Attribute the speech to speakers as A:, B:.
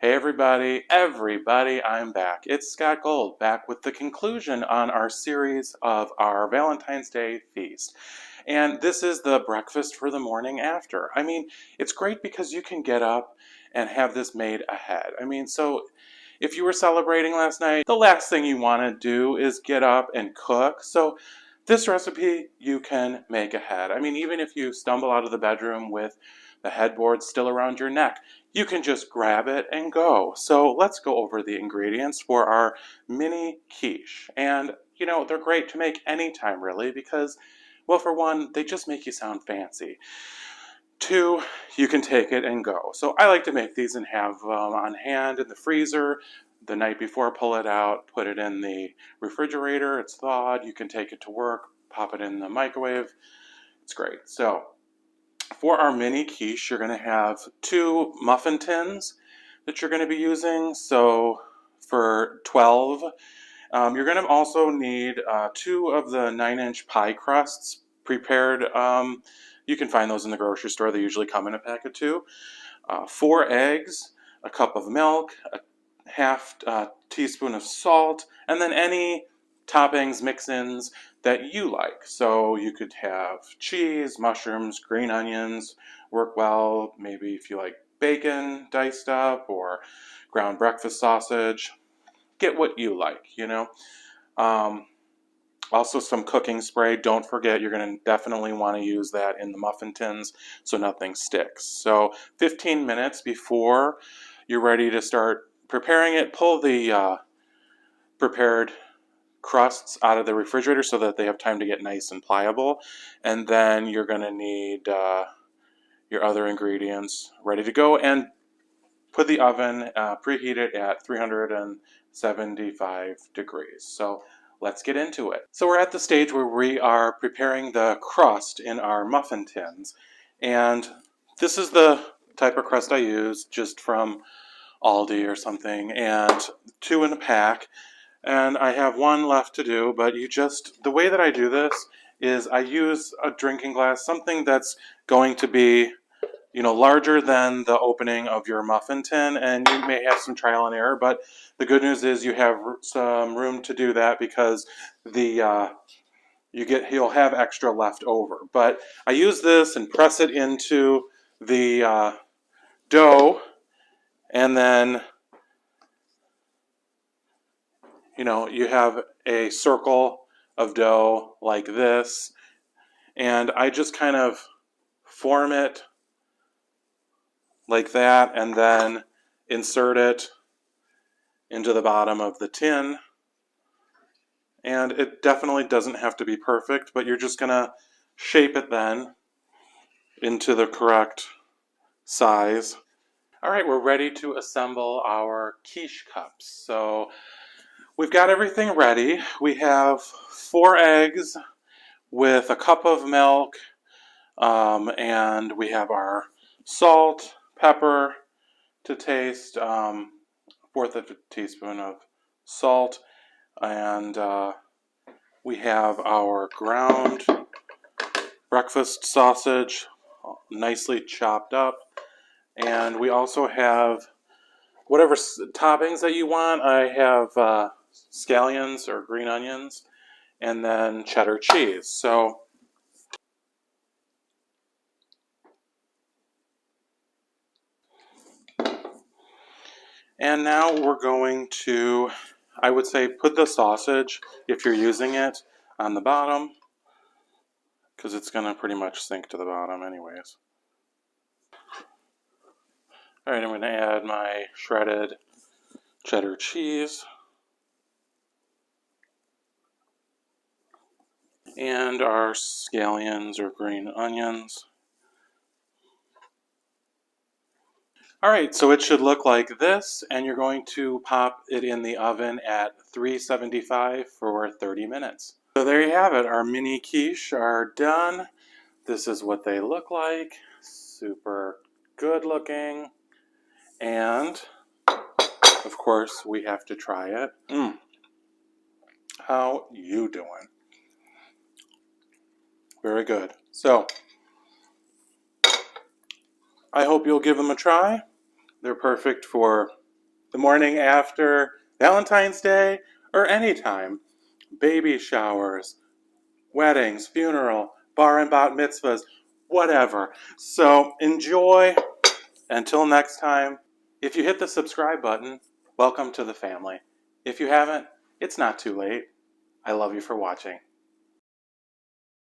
A: Hey everybody, I'm back. It's Scott Gold, back with the conclusion on our series of our Valentine's Day feast. And this is the breakfast for the morning after. I mean, it's great because you can get up and have this made ahead. So if you were celebrating last night, the last thing you want to do is get up and cook. So this recipe you can make ahead. Even if you stumble out of the bedroom with the headboard still around your neck, you can just grab it and go. So let's go over the ingredients for our mini quiche. And they're great to make anytime really because, well, for one, they just make you sound fancy. Two, you can take it and go. So I like to make these and have them on hand in the freezer the night before, pull it out, put it in the refrigerator, it's thawed, you can take it to work, pop it in the microwave, it's great. So for our mini quiche, you're going to have 2 muffin tins that you're going to be using. So for 12, you're going to also need 2 of the 9-inch pie crusts prepared. You can find those in the grocery store. They usually come in a pack of 2. 4 eggs, a cup of milk, a half teaspoon of salt, and then any toppings, mix-ins that you like. So you could have cheese, mushrooms, green onions, work well. Maybe if you like bacon diced up or ground breakfast sausage, get what you like, Also some cooking spray. Don't forget, you're going to definitely want to use that in the muffin tins so nothing sticks. So 15 minutes before you're ready to start preparing it, pull the prepared crusts out of the refrigerator so that they have time to get nice and pliable. And then you're going to need your other ingredients ready to go, and put the oven, preheat it at 375 degrees. So let's get into it. So we're at the stage where we are preparing the crust in our muffin tins. And this is the type of crust I use, just from Aldi or something, and 2 in a pack. And I have 1 left to do, but the way that I do this is I use a drinking glass, something that's going to be, larger than the opening of your muffin tin, and you may have some trial and error, but the good news is you have some room to do that because you'll have extra left over. But I use this and press it into the dough, and then you have a circle of dough like this, and I just kind of form it like that and then insert it into the bottom of the tin. And it definitely doesn't have to be perfect, but you're just gonna shape it then into the correct size. All right, we're ready to assemble our quiche cups. So we've got everything ready. We have 4 eggs with a cup of milk, and we have our salt, pepper to taste, 1/4 of a teaspoon of salt, and we have our ground breakfast sausage, nicely chopped up, and we also have whatever toppings that you want. I have scallions or green onions, and then cheddar cheese. So and now we're going to, I would say, put the sausage, if you're using it, on the bottom, because it's going to pretty much sink to the bottom anyways. Alright, I'm going to add my shredded cheddar cheese and our scallions or green onions. Alright, so it should look like this, and you're going to pop it in the oven at 375 for 30 minutes. So there you have it. Our mini quiche are done. This is what they look like. Super good looking. And, of course, we have to try it. How you doing? Very good. So, I hope you'll give them a try. They're perfect for the morning after Valentine's Day, or anytime. Baby showers, weddings, funeral, bar and bat mitzvahs, whatever. So enjoy. Until next time, if you hit the subscribe button, welcome to the family. If you haven't, it's not too late. I love you for watching.